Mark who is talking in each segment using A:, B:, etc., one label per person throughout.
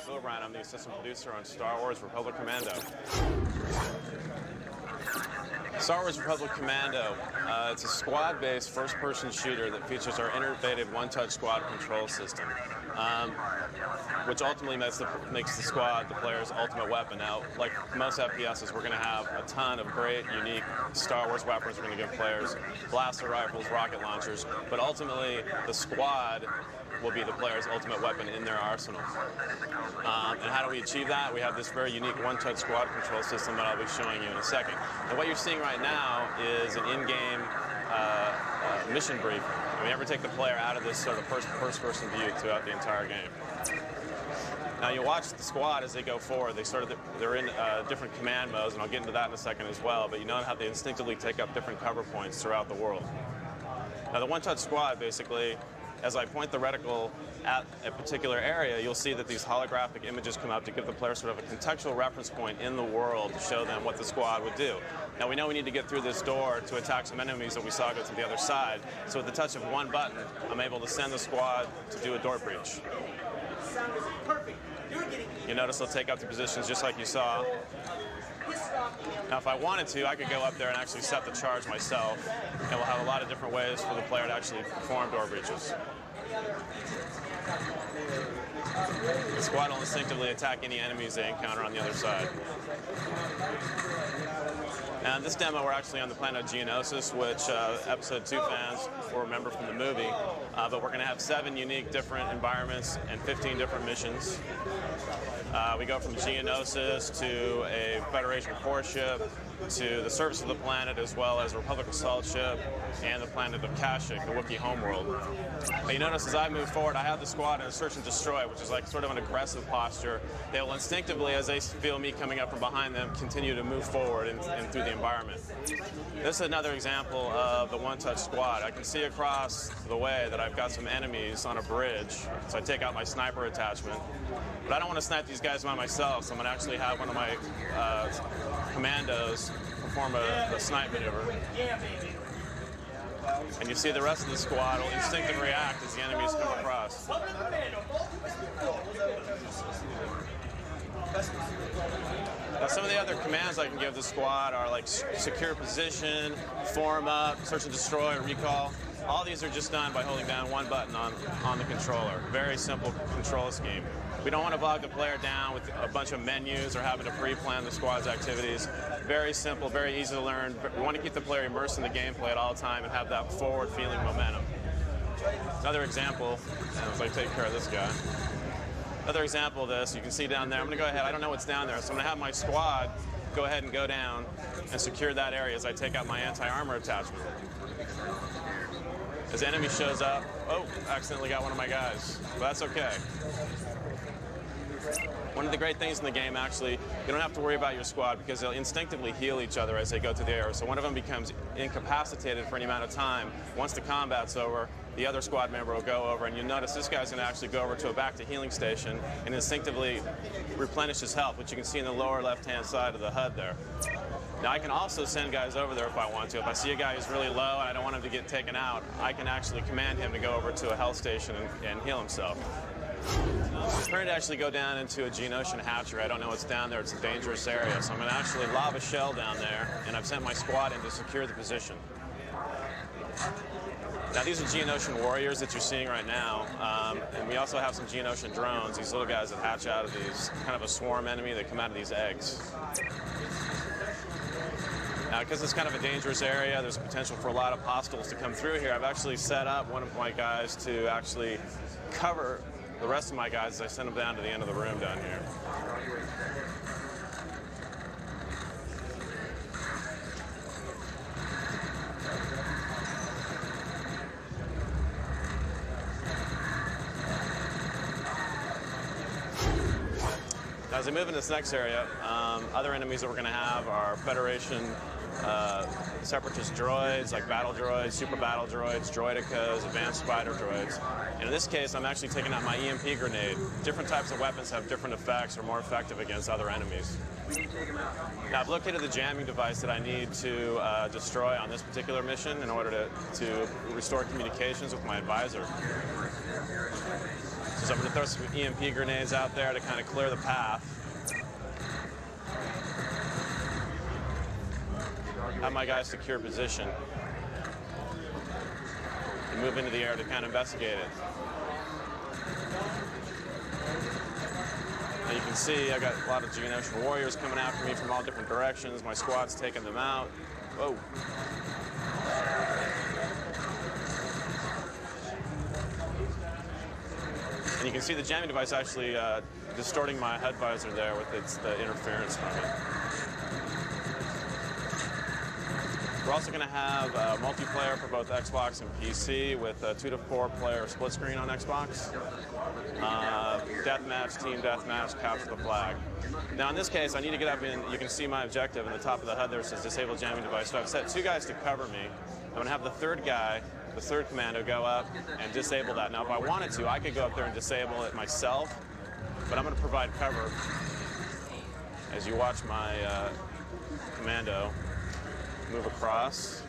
A: Fillbrandt. I'm the assistant producer on Star Wars Republic Commando. Star Wars Republic Commando, it's a squad-based first-person shooter that features our innovative one-touch squad control system, which ultimately makes the squad the player's ultimate weapon. Now, like most FPSs, we're going to have a ton of great, unique Star Wars weapons we're going to give players, blaster rifles, rocket launchers, but ultimately the squad will be the player's ultimate weapon in their arsenal. And how do we achieve that? We have this very unique one-touch squad control system that I'll be showing you in a second. And what you're seeing right now is an in-game mission briefing. We never take the player out of this sort of first-person view throughout the entire game. Now you watch the squad as they go forward. They're in different command modes, and I'll get into that in a second as well. But you know how they instinctively take up different cover points throughout the world. Now the one-touch squad basically, as I point the reticle at a particular area, you'll see that these holographic images come up to give the player sort of a contextual reference point in the world to show them what the squad would do. Now we know we need to get through this door to attack some enemies that we saw go to the other side. So with the touch of one button, I'm able to send the squad to do a door breach. You notice they'll take up the positions just like you saw. Now if I wanted to, I could go up there and actually set the charge myself, and we'll have a lot of different ways for the player to actually perform door breaches. The squad will instinctively attack any enemies they encounter on the other side. Now in this demo, we're actually on the planet Geonosis, which Episode 2 fans will remember from the movie. But we're going to have 7 unique different environments and 15 different missions. We go from Geonosis to a Federation core ship, to the surface of the planet, as well as a Republic assault ship, and the planet of Kashyyyk, the Wookiee homeworld. But you notice as I move forward, I have the squad in a search and destroy, which is like sort of an aggressive posture. They will instinctively, as they feel me coming up from behind them, continue to move forward and through the environment. This is another example of the one-touch squad. I can see across the way that I've got some enemies on a bridge, so I take out my sniper attachment. But I don't want to snipe these guys by myself, so I'm going to actually have one of my commandos perform a snipe maneuver. And you see the rest of the squad will instinctively react as the enemies come across. Now some of the other commands I can give the squad are like secure position, form up, search and destroy, recall. All these are just done by holding down one button on the controller. Very simple control scheme. We don't want to bog the player down with a bunch of menus or having to pre-plan the squad's activities. Very simple, very easy to learn. We want to keep the player immersed in the gameplay at all time and have that forward-feeling momentum. Another example, as I take care of this guy. Another example of this, you can see down there. I'm going to go ahead. I don't know what's down there, so I'm going to have my squad go ahead and go down and secure that area as I take out my anti-armor attachment. As the enemy shows up, oh, accidentally got one of my guys. But that's okay. One of the great things in the game, actually, you don't have to worry about your squad because they'll instinctively heal each other as they go through the air. So one of them becomes incapacitated for any amount of time. Once the combat's over, the other squad member will go over, and you'll notice this guy's going to actually go over to a back-to-healing station and instinctively replenish his health, which you can see in the lower left-hand side of the HUD there. Now, I can also send guys over there if I want to. If I see a guy who's really low and I don't want him to get taken out, I can actually command him to go over to a health station and heal himself. I'm trying to actually go down into a Geonosian hatchery. I don't know what's down there. It's a dangerous area. So I'm going to actually lob a shell down there, and I've sent my squad in to secure the position. Now, these are Geonosian warriors that you're seeing right now, and we also have some Geonosian drones, these little guys that hatch out of these, kind of a swarm enemy that come out of these eggs. Now, because it's kind of a dangerous area, there's potential for a lot of hostiles to come through here. I've actually set up one of my guys to actually cover the rest of my guys as I send them down to the end of the room down here. Now, as I move into this next area, other enemies that we're going to have are Federation separatist droids, like battle droids, super battle droids, droidicas, advanced spider droids. And in this case, I'm actually taking out my EMP grenade. Different types of weapons have different effects, or more effective against other enemies. Now, I've located the jamming device that I need to destroy on this particular mission in order to restore communications with my advisor. So So I'm going to throw some EMP grenades out there to kind of clear the path. Have my guys secure position. And move into the air to kind of investigate it. Now you can see I got a lot of Geonosian warriors coming after me from all different directions. My squad's taking them out. Whoa. And you can see the jamming device actually distorting my HUD visor there with the interference from it. We're also going to have multiplayer for both Xbox and PC with a 2 to 4 player split screen on Xbox. Deathmatch, team deathmatch, capture the flag. Now in this case, I need to get up and you can see my objective in the top of the HUD there says disable jamming device. So I've set 2 guys to cover me. I'm going to have the third guy, the third commando, go up and disable that. Now if I wanted to, I could go up there and disable it myself, but I'm going to provide cover as you watch my commando move across.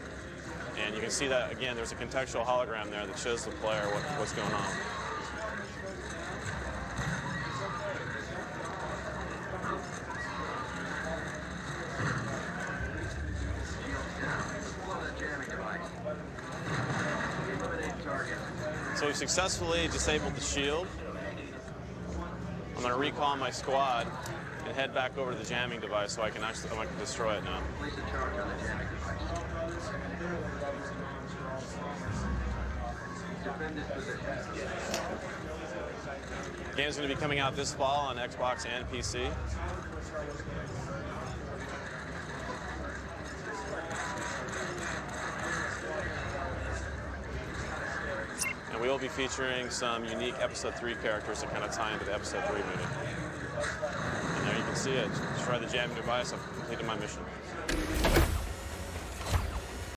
A: And you can see that, again, there's a contextual hologram there that shows the player what's going on. So we've successfully disabled the shield. I'm going to recall my squad and head back over to the jamming device so I can destroy it now. The game's going to be coming out this fall on Xbox and PC. And we will be featuring some unique Episode 3 characters that kind of tie into the Episode 3 movie. And there you can see it. Destroy the jamming device. I've completed my mission.